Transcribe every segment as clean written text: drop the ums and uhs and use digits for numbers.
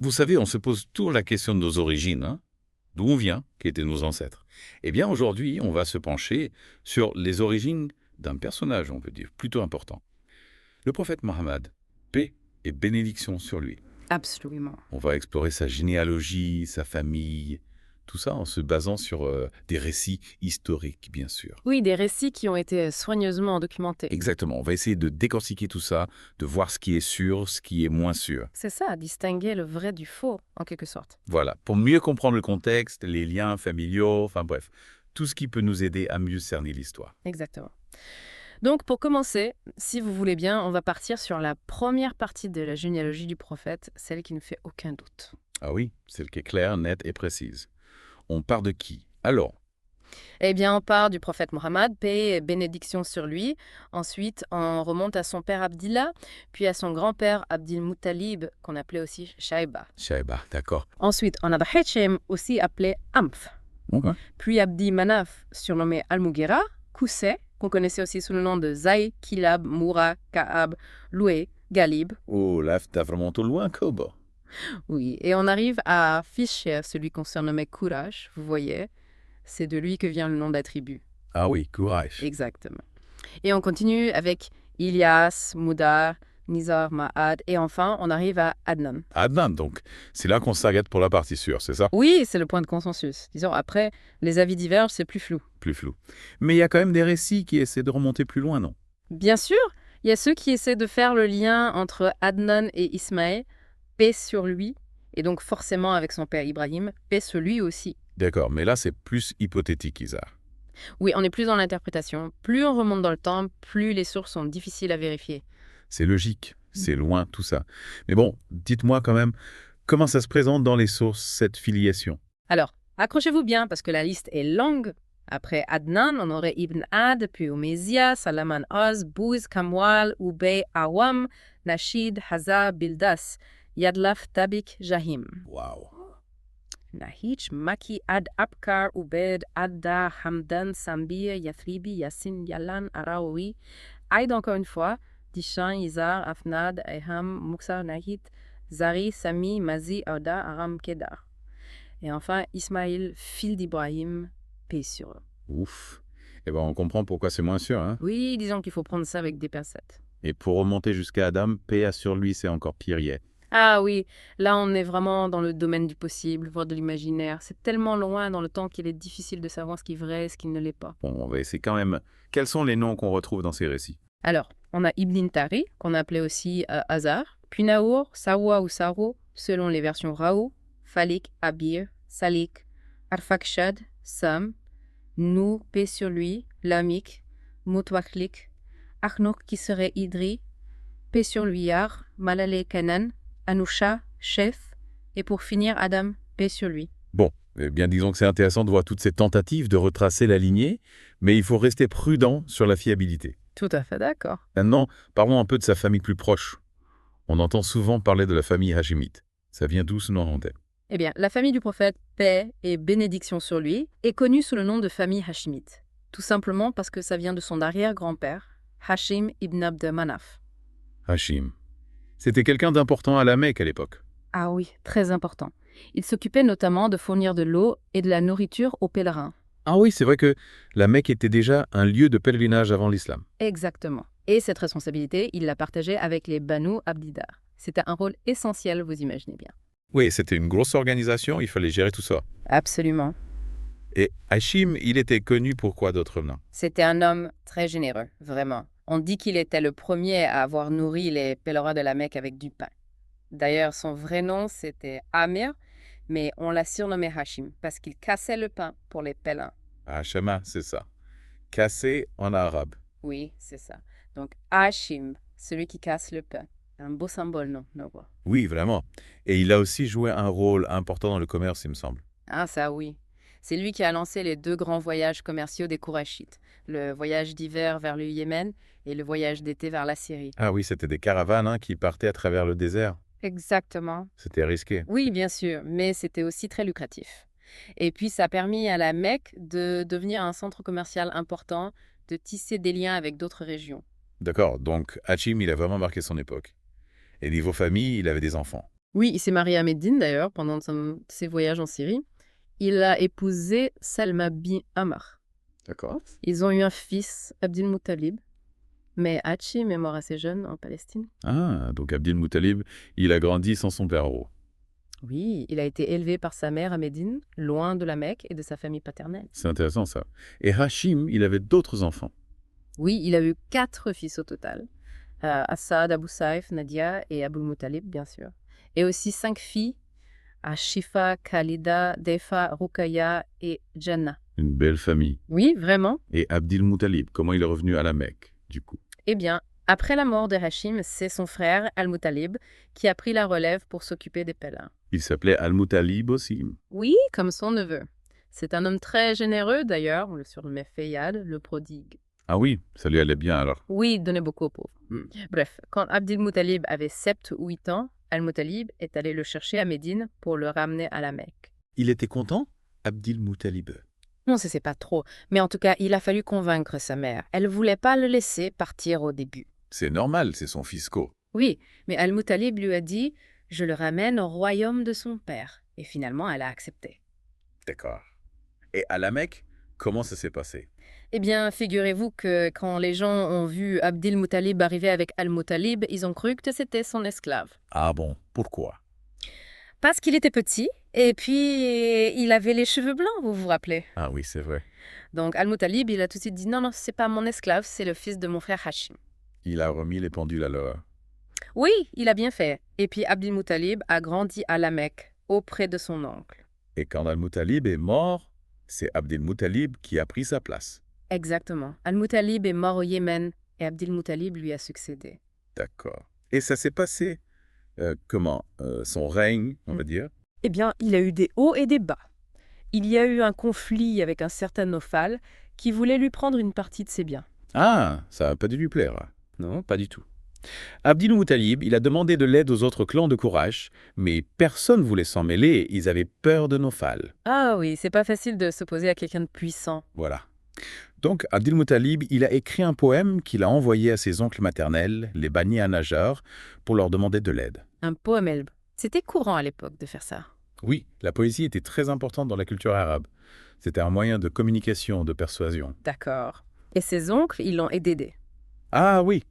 Vous savez, on se pose toujours la question de nos origines, hein, d'où on vient, qui étaient nos ancêtres. Eh bien, aujourd'hui, on va se pencher sur les origines d'un personnage, on peut dire, plutôt important. Le prophète Mohammed, paix et bénédiction sur lui. Absolument. On va explorer sa généalogie, sa famille, tout ça en se basant sur des récits historiques, bien sûr. Oui, des récits qui ont été soigneusement documentés. Exactement, on va essayer de décortiquer tout ça, de voir ce qui est sûr, ce qui est moins sûr. C'est ça, distinguer le vrai du faux, en quelque sorte. Voilà, pour mieux comprendre le contexte, les liens familiaux, enfin bref, tout ce qui peut nous aider à mieux cerner l'histoire. Exactement. Donc, pour commencer, si vous voulez bien, on va partir sur la première partie de la généalogie du prophète, celle qui ne fait aucun doute. Ah oui, celle qui est claire, nette et précise. On part de qui? Alors, Eh bien, on part du prophète Mohammed, paix et bénédiction sur lui. Ensuite, on remonte à son père Abdillah, puis à son grand-père Abdil Muttalib, qu'on appelait aussi Shaïba. Shaiba, d'accord. Ensuite, on a Hachem, aussi appelé Amph. Ouais. Puis Abdi Manaf, surnommé Al-Mughira, Qusay, qu'on connaissait aussi sous le nom de Zay, Kilab, Moura, Kaab, Loué, Galib. Oh, là, t'as vraiment tout loin, Kobo. Oui, et on arrive à Fisher, celui qu'on surnommait Courage, vous voyez. C'est de lui que vient le nom d'attribut. Ah oui, courage. Exactement. Et on continue avec Ilias, Moudar, Nizar, Ma'ad, et enfin, on arrive à Adnan. Adnan, donc. C'est là qu'on s'arrête pour la partie sûre, c'est ça? Oui, c'est le point de consensus. Disons, après, les avis divergent, c'est plus flou. Plus flou. Mais il y a quand même des récits qui essaient de remonter plus loin, non? Bien sûr, il y a ceux qui essaient de faire le lien entre Adnan et Ismaël, paix sur lui, et donc forcément avec son père Ibrahim, paix sur lui aussi. D'accord, mais là, c'est plus hypothétique, Isar. Oui, on est plus dans l'interprétation. Plus on remonte dans le temps, plus les sources sont difficiles à vérifier. C'est logique, c'est loin, tout ça. Mais bon, dites-moi quand même, comment ça se présente dans les sources, cette filiation? Alors, accrochez-vous bien parce que la liste est longue. Après Adnan, on aurait Ibn Ad, puis Umayya, Salaman Oz, Bouz, Kamwal, Ubay, Awam, Nashid, Hazar, Bildas, Yadlaf, Tabik, Jahim. Waouh. Nahich, Maki, Ad, Abkar, Ubed, Adda, Hamdan, Sambir, Yathribi, Yassin, Yalan, Araoui. Aïd encore une fois, Dishan, Izar, Afnad, Eham, Muksar, Nahit, Zari, Sami, Mazi, Auda, Aram, Kedar. Et enfin, Ismaïl, fils d'Ibrahim, paix sur eux. Ouf. Eh ben, on comprend pourquoi c'est moins sûr, hein? Oui, disons qu'il faut prendre ça avec des pincettes. Et pour remonter jusqu'à Adam, paix sur lui, c'est encore pire. Ah oui, là on est vraiment dans le domaine du possible, voire de l'imaginaire. C'est tellement loin dans le temps qu'il est difficile de savoir ce qui est vrai et ce qui ne l'est pas. Bon, on va essayer quand même. Quels sont les noms qu'on retrouve dans ces récits? Alors, on a Ibn Tari, qu'on appelait aussi Hazar, puis Naour, Sawa ou Saro, selon les versions Raou, Falik, Abir, Salik, Arfakshad, Sam, Nou, paix sur lui, Lamik, Mutwaklik, Achnouk qui serait Idri, paix sur lui Yar, Malale Kanan, Anusha, chef, et pour finir Adam, paix sur lui. Bon, eh bien disons que c'est intéressant de voir toutes ces tentatives de retracer la lignée, mais il faut rester prudent sur la fiabilité. Tout à fait d'accord. Maintenant, parlons un peu de sa famille plus proche. On entend souvent parler de la famille hachimite. Ça vient d'où ce nom en tête? Eh bien, la famille du prophète, paix et bénédiction sur lui, est connue sous le nom de famille hachimite. Tout simplement parce que ça vient de son arrière-grand-père, Hashim ibn Abd Manaf. Hachim. C'était quelqu'un d'important à la Mecque à l'époque. Ah oui, très important. Il s'occupait notamment de fournir de l'eau et de la nourriture aux pèlerins. Ah oui, c'est vrai que la Mecque était déjà un lieu de pèlerinage avant l'islam. Exactement. Et cette responsabilité, il la partageait avec les Banu Abdidar. C'était un rôle essentiel, vous imaginez bien. Oui, c'était une grosse organisation, il fallait gérer tout ça. Absolument. Et Hachim, il était connu pour quoi d'autre non? C'était un homme très généreux, vraiment. On dit qu'il était le premier à avoir nourri les pèlerins de la Mecque avec du pain. D'ailleurs, son vrai nom, c'était Amir, mais on l'a surnommé Hashim parce qu'il cassait le pain pour les pèlerins. Hachema, c'est ça. Cassé en arabe. Oui, c'est ça. Donc Hashim, celui qui casse le pain. Un beau symbole, non? Non, quoi. Oui, vraiment. Et il a aussi joué un rôle important dans le commerce, il me semble. Ah, ça oui. C'est lui qui a lancé les deux grands voyages commerciaux des Kourachites, le voyage d'hiver vers le Yémen et le voyage d'été vers la Syrie. Ah oui, c'était des caravanes hein, qui partaient à travers le désert. Exactement. C'était risqué. Oui, bien sûr, mais c'était aussi très lucratif. Et puis, ça a permis à la Mecque de devenir un centre commercial important, de tisser des liens avec d'autres régions. D'accord, donc Hachim, il a vraiment marqué son époque. Et niveau famille, il avait des enfants. Oui, il s'est marié à Médine d'ailleurs pendant ses voyages en Syrie. Il a épousé Salma bin Amr. D'accord. Ils ont eu un fils, Abdil-Muttalib, mais Hachim est mort assez jeune en Palestine. Ah, donc Abdil Muttalib, il a grandi sans son père. Oui, il a été élevé par sa mère à Médine, loin de la Mecque et de sa famille paternelle. C'est intéressant ça. Et Hachim, il avait d'autres enfants. Oui, il a eu 4 fils au total. Assad, Abu Saïf, Nadia et Abul Muttalib, bien sûr. Et aussi 5 filles, Shifa, Khalida, Defa, Rukaya et Jannah. Une belle famille. Oui, vraiment. Et Abdil Muttalib, comment il est revenu à la Mecque, du coup? Eh bien, après la mort de Hachim, c'est son frère, Al-Muttalib, qui a pris la relève pour s'occuper des pèlerins. Il s'appelait Al-Muttalib aussi. Oui, comme son neveu. C'est un homme très généreux d'ailleurs, on le surnommait Fayad, le prodigue. Ah oui, ça lui allait bien alors. Oui, il donnait beaucoup aux pauvres. Bref, quand Abdil Muttalib avait 7 ou 8 ans, Al-Muttalib est allé le chercher à Médine pour le ramener à la Mecque. Il était content, Abdil Muttalib? On ne sait pas trop, mais en tout cas, il a fallu convaincre sa mère. Elle ne voulait pas le laisser partir au début. C'est normal, c'est son fisco. Oui, mais Al-Muttalib lui a dit « Je le ramène au royaume de son père ». Et finalement, elle a accepté. D'accord. Et à la Mecque, comment ça s'est passé? Eh bien, figurez-vous que quand les gens ont vu Abdil Muttalib arriver avec Al-Muttalib, ils ont cru que c'était son esclave. Ah bon, pourquoi? Parce qu'il était petit, et puis il avait les cheveux blancs, vous vous rappelez. Ah oui, c'est vrai. Donc Al-Muttalib, il a tout de suite dit « Non, non, c'est pas mon esclave, c'est le fils de mon frère Hachim ». Il a remis les pendules à l'heure. Oui, il a bien fait. Et puis Abdil Muttalib a grandi à la Mecque, auprès de son oncle. Et quand Al-Muttalib est mort, c'est Abdel Muttalib qui a pris sa place. Exactement. Al-Muttalib est mort au Yémen, et Abdil Muttalib lui a succédé. D'accord. Et ça s'est passé comment? Son règne, on va dire? Eh bien, il a eu des hauts et des bas. Il y a eu un conflit avec un certain Nofal qui voulait lui prendre une partie de ses biens. Ah, ça n'a pas dû lui plaire. Non, pas du tout. Abdil Muttalib, il a demandé de l'aide aux autres clans de Kourach, mais personne voulait s'en mêler, ils avaient peur de Nofal. Ah oui, c'est pas facile de s'opposer à quelqu'un de puissant. Voilà. Donc, Abdil Muttalib, il a écrit un poème qu'il a envoyé à ses oncles maternels, les Bani an-Najjar, pour leur demander de l'aide. Un poème elbe. C'était courant à l'époque de faire ça. Oui, la poésie était très importante dans la culture arabe. C'était un moyen de communication, de persuasion. D'accord. Et ses oncles, ils l'ont aidé. Ah oui.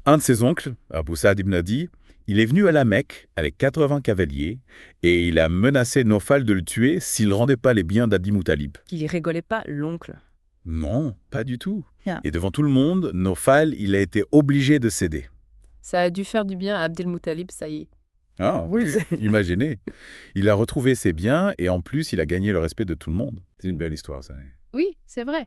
Un de ses oncles, Abu Saad ibn Adi, il est venu à la Mecque avec 80 cavaliers et il a menacé Nofal de le tuer s'il ne rendait pas les biens d'Abdil Muttalib. Il y rigolait pas, l'oncle. Non, pas du tout. Ah. Et devant tout le monde, Nofal, il a été obligé de céder. Ça a dû faire du bien à Abdel Muttalib, ça y est. Ah oui, imaginez. Il a retrouvé ses biens et en plus, il a gagné le respect de tout le monde. C'est une belle histoire, ça. Oui, c'est vrai.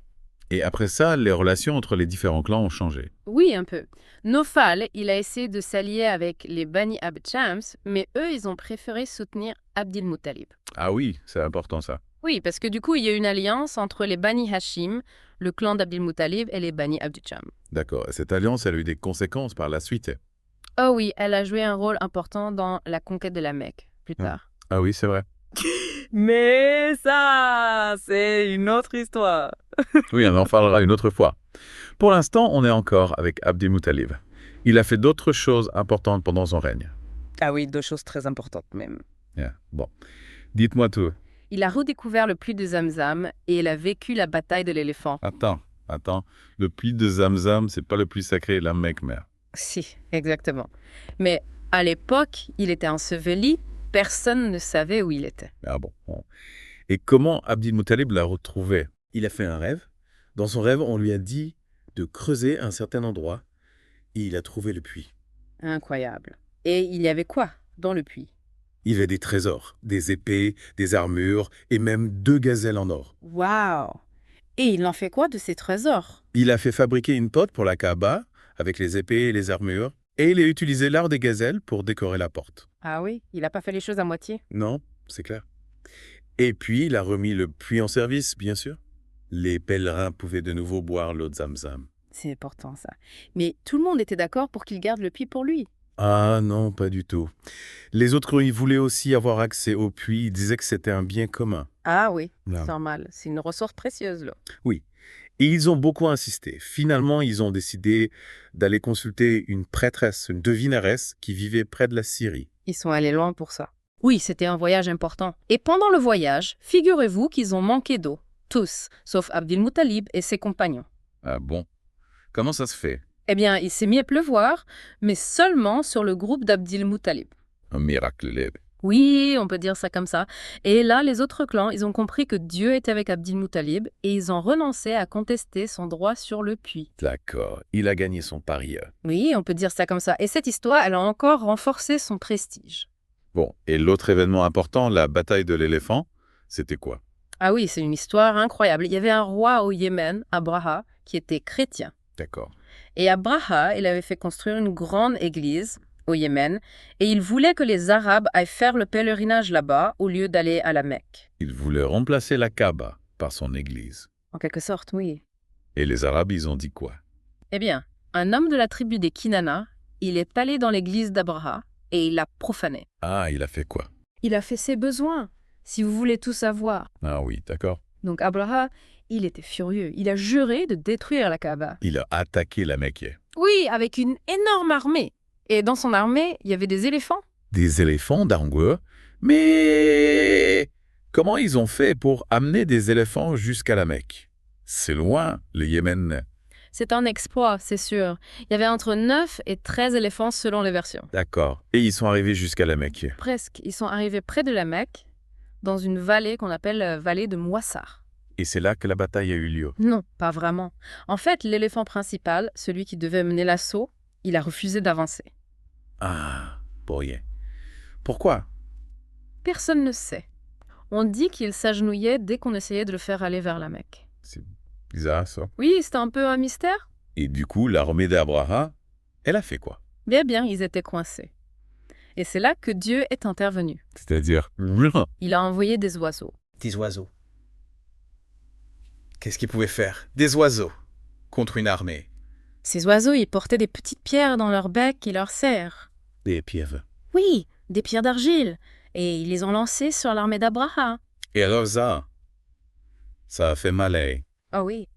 Et après ça, les relations entre les différents clans ont changé. Oui, un peu. Nofal, il a essayé de s'allier avec les Bani Abd Shams, mais eux, ils ont préféré soutenir Abdil Muttalib. Ah oui, c'est important ça. Oui, parce que du coup, il y a une alliance entre les Bani Hashim, le clan d'Abdil Muttalib, et les Bani Abd Sham. D'accord. Cette alliance, elle a eu des conséquences par la suite. Oh oui, elle a joué un rôle important dans la conquête de la Mecque, plus tard. Ah oui, c'est vrai. Mais ça, c'est une autre histoire. Oui, on en parlera une autre fois. Pour l'instant, on est encore avec Abdil Muttalib. Il a fait d'autres choses importantes pendant son règne. Ah oui, 2 choses très importantes même. Yeah. Bon, dites-moi tout. Il a redécouvert le puits de Zamzam et il a vécu la bataille de l'éléphant. Attends. Le puits de Zamzam, c'est pas le plus sacré, la Mecque, mère. Si, exactement. Mais à l'époque, il était enseveli, personne ne savait où il était. Ah bon. Et comment Abdil Muttalib l'a retrouvé? Il a fait un rêve. Dans son rêve, on lui a dit de creuser un certain endroit et il a trouvé le puits. Incroyable. Et il y avait quoi dans le puits? Il y avait des trésors, des épées, des armures et même 2 gazelles en or. Waouh! Et il en fait quoi de ces trésors? Il a fait fabriquer une porte pour la Kaaba avec les épées et les armures et il a utilisé l'art des gazelles pour décorer la porte. Ah oui, il n'a pas fait les choses à moitié? Non, c'est clair. Et puis, il a remis le puits en service, bien sûr. Les pèlerins pouvaient de nouveau boire l'eau de Zamzam. C'est important ça. Mais tout le monde était d'accord pour qu'il garde le puits pour lui. Ah non, pas du tout. Les autres, ils voulaient aussi avoir accès au puits. Ils disaient que c'était un bien commun. Ah oui, Là. c'est normal. C'est une ressource précieuse là. Oui. Et ils ont beaucoup insisté. Finalement, ils ont décidé d'aller consulter une prêtresse, une devinaresse qui vivait près de la Syrie. Ils sont allés loin pour ça. Oui, c'était un voyage important. Et pendant le voyage, figurez-vous qu'ils ont manqué d'eau. Tous, sauf Abdil-Muttalib et ses compagnons. Ah bon? Comment ça se fait? Eh bien, il s'est mis à pleuvoir, mais seulement sur le groupe d'Abdil-Muttalib. Un miracle. Oui, on peut dire ça comme ça. Et là, les autres clans, ils ont compris que Dieu était avec Abdil-Muttalib et ils ont renoncé à contester son droit sur le puits. D'accord, il a gagné son pari. Oui, on peut dire ça comme ça. Et cette histoire, elle a encore renforcé son prestige. Bon, et l'autre événement important, la bataille de l'éléphant, c'était quoi? Ah oui, c'est une histoire incroyable. Il y avait un roi au Yémen, Abraha, qui était chrétien. D'accord. Et Abraha, il avait fait construire une grande église au Yémen et il voulait que les Arabes aillent faire le pèlerinage là-bas au lieu d'aller à la Mecque. Il voulait remplacer la Kaaba par son église. En quelque sorte, oui. Et les Arabes, ils ont dit quoi? Eh bien, un homme de la tribu des Kinana, il est allé dans l'église d'Abraha et il l'a profané. Ah, il a fait quoi? Il a fait ses besoins, si vous voulez tout savoir. Ah oui, d'accord. Donc Abraha, il était furieux. Il a juré de détruire la Kaaba. Il a attaqué la Mecque. Oui, avec une énorme armée. Et dans son armée, il y avait des éléphants. Des éléphants d'Angua? Mais comment ils ont fait pour amener des éléphants jusqu'à la Mecque? C'est loin, le Yémen. C'est un exploit, c'est sûr. Il y avait entre 9 et 13 éléphants selon les versions. D'accord. Et ils sont arrivés jusqu'à la Mecque. Presque. Ils sont arrivés près de la Mecque, dans une vallée qu'on appelle la vallée de Mouassar. Et c'est là que la bataille a eu lieu. Non, pas vraiment. En fait, l'éléphant principal, celui qui devait mener l'assaut, il a refusé d'avancer. Ah, pour rien. Pourquoi? Personne ne sait. On dit qu'il s'agenouillait dès qu'on essayait de le faire aller vers la Mecque. C'est bizarre, ça. Oui, c'était un peu un mystère. Et du coup, l'armée d'Abraha, elle a fait quoi? Bien, ils étaient coincés. Et c'est là que Dieu est intervenu. C'est-à-dire... Il a envoyé des oiseaux. Des oiseaux. Qu'est-ce qu'ils pouvaient faire? Des oiseaux contre une armée. Ces oiseaux, ils portaient des petites pierres dans leur bec et leurs serres. Des pieuvres. Oui, des pierres d'argile. Et ils les ont lancées sur l'armée d'Abraha. Et alors ça a fait mal, hein? Oh oui.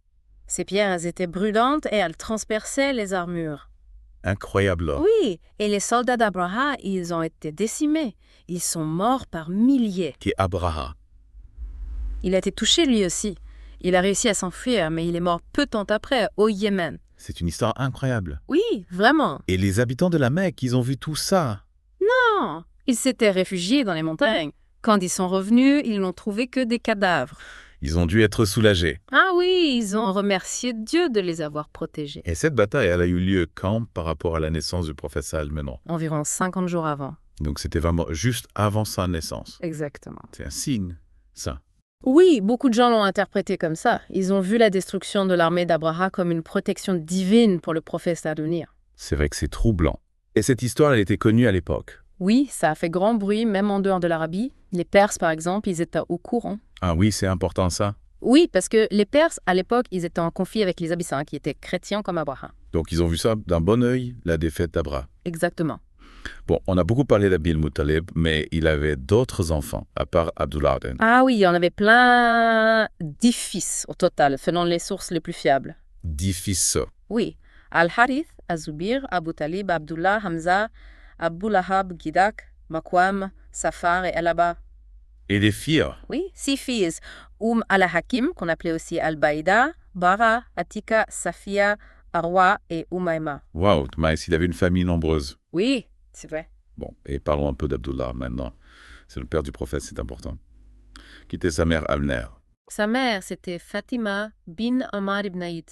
Ces pierres, elles étaient brûlantes et elles transperçaient les armures. Incroyable. Oui, et les soldats d'Abraha, ils ont été décimés. Ils sont morts par milliers. Qui est Abraha? Il a été touché lui aussi. Il a réussi à s'enfuir, mais il est mort peu de temps après, au Yémen. C'est une histoire incroyable. Oui, vraiment. Et les habitants de la Mecque, ils ont vu tout ça. Non, ils s'étaient réfugiés dans les montagnes. Quand ils sont revenus, ils n'ont trouvé que des cadavres. Ils ont dû être soulagés. Ah oui, ils ont remercié Dieu de les avoir protégés. Et cette bataille, elle a eu lieu quand par rapport à la naissance du prophète Salomon? Environ 50 jours avant. Donc c'était vraiment juste avant sa naissance. Exactement. C'est un signe, ça. Oui, beaucoup de gens l'ont interprété comme ça. Ils ont vu la destruction de l'armée d'Abraha comme une protection divine pour le prophète à venir. C'est vrai que c'est troublant. Et cette histoire, elle était connue à l'époque. Oui, ça a fait grand bruit, même en dehors de l'Arabie. Les Perses, par exemple, ils étaient au courant. Ah oui, c'est important ça. Oui, parce que les Perses, à l'époque, ils étaient en conflit avec les Abyssins, qui étaient chrétiens comme Abraham. Donc ils ont vu ça d'un bon œil, la défaite d'Abraha. Exactement. Bon, on a beaucoup parlé d'Abdil Muttalib, mais il avait d'autres enfants, à part Abdullah. Ah oui, il y en avait plein 10 fils au total, selon les sources les plus fiables. 10 fils. Oui, Al-Harith, Az-Zubir, Abu Talib, Abdullah, Hamza, Abu Lahab, Gidak, Makwam, Safar et Alaba. Et des filles. Oui, 6 filles. Al-Hakim, qu'on appelait aussi Al-Baïda, Bara, Atika, Safia, Arwa et Umayma. Waouh, mais il avait une famille nombreuse. Oui, c'est vrai. Bon, et parlons un peu d'Abdullah maintenant. C'est le père du prophète, c'est important. Qui était sa mère Amner. Sa mère, c'était Fatima bin Omar ibn Aïd,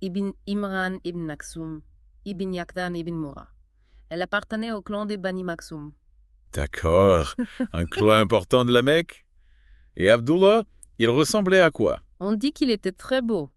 ibn Imran ibn Naksoum, ibn Yaqdan ibn Moura. Elle appartenait au clan des Bani Maksoum. D'accord, un clan important de la Mecque. Et Abdullah, il ressemblait à quoi? On dit qu'il était très beau,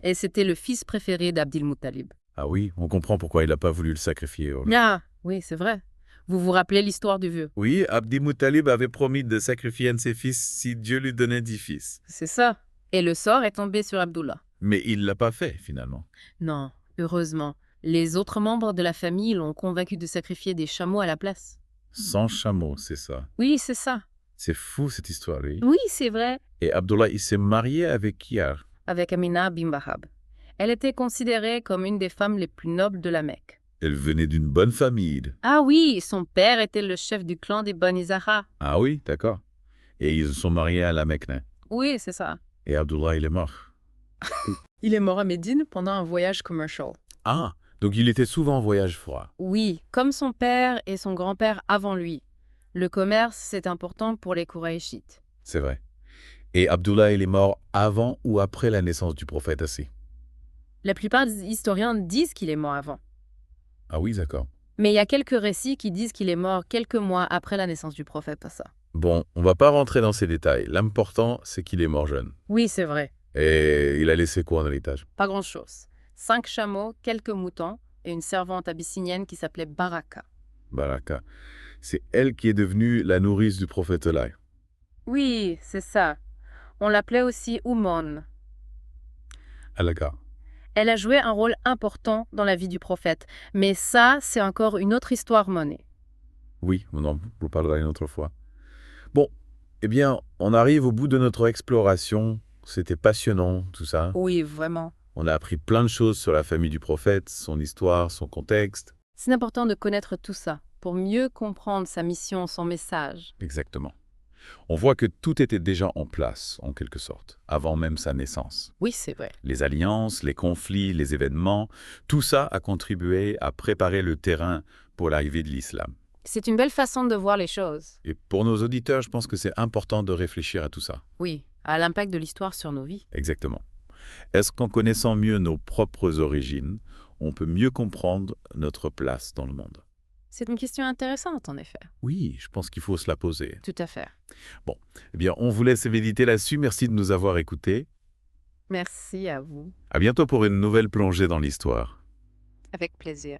et c'était le fils préféré d'Abdil Muttalib. Ah oui, on comprend pourquoi il n'a pas voulu le sacrifier. Ah, oui, c'est vrai. Vous vous rappelez l'histoire du vieux? Oui, Abdil Muttalib avait promis de sacrifier un de ses fils si Dieu lui donnait 10 fils. C'est ça. Et le sort est tombé sur Abdullah. Mais il ne l'a pas fait, finalement. Non, heureusement. Les autres membres de la famille l'ont convaincu de sacrifier des chameaux à la place. 100 chameaux, c'est ça. Oui, c'est ça. C'est fou, cette histoire, oui. Oui, c'est vrai. Et Abdullah, il s'est marié avec qui? Avec Amina bin Wahab. Elle était considérée comme une des femmes les plus nobles de la Mecque. Elle venait d'une bonne famille. Ah oui, son père était le chef du clan des Bani Zahra. Ah oui, d'accord. Et ils se sont mariés à la Mecque. Oui, c'est ça. Et Abdullah, il est mort. Il est mort à Médine pendant un voyage commercial. Ah, donc il était souvent en voyage froid. Oui, comme son père et son grand-père avant lui. Le commerce, c'est important pour les Qurayshites. C'est vrai. Et Abdullah, il est mort avant ou après la naissance du prophète aussi. La plupart des historiens disent qu'il est mort avant. Ah oui, d'accord. Mais il y a quelques récits qui disent qu'il est mort quelques mois après la naissance du prophète. Ça. Bon, on va pas rentrer dans ces détails. L'important, c'est qu'il est mort jeune. Oui, c'est vrai. Et il a laissé quoi en héritage? Pas grand-chose. 5 chameaux, quelques moutons et une servante abyssinienne qui s'appelait Baraka. Baraka. C'est elle qui est devenue la nourrice du prophète Eli. Oui, c'est ça. On l'appelait aussi Oumon. Ah d'accord. Elle a joué un rôle important dans la vie du prophète. Mais ça, c'est encore une autre histoire monnaie. Oui, on en vous parlera une autre fois. Bon, eh bien, on arrive au bout de notre exploration. C'était passionnant, tout ça. Oui, vraiment. On a appris plein de choses sur la famille du prophète, son histoire, son contexte. C'est important de connaître tout ça pour mieux comprendre sa mission, son message. Exactement. On voit que tout était déjà en place, en quelque sorte, avant même sa naissance. Oui, c'est vrai. Les alliances, les conflits, les événements, tout ça a contribué à préparer le terrain pour l'arrivée de l'islam. C'est une belle façon de voir les choses. Et pour nos auditeurs, je pense que c'est important de réfléchir à tout ça. Oui, à l'impact de l'histoire sur nos vies. Exactement. Est-ce qu'en connaissant mieux nos propres origines, on peut mieux comprendre notre place dans le monde? C'est une question intéressante, en effet. Oui, je pense qu'il faut se la poser. Tout à fait. Eh bien, on vous laisse méditer là-dessus. Merci de nous avoir écoutés. Merci à vous. À bientôt pour une nouvelle plongée dans l'histoire. Avec plaisir.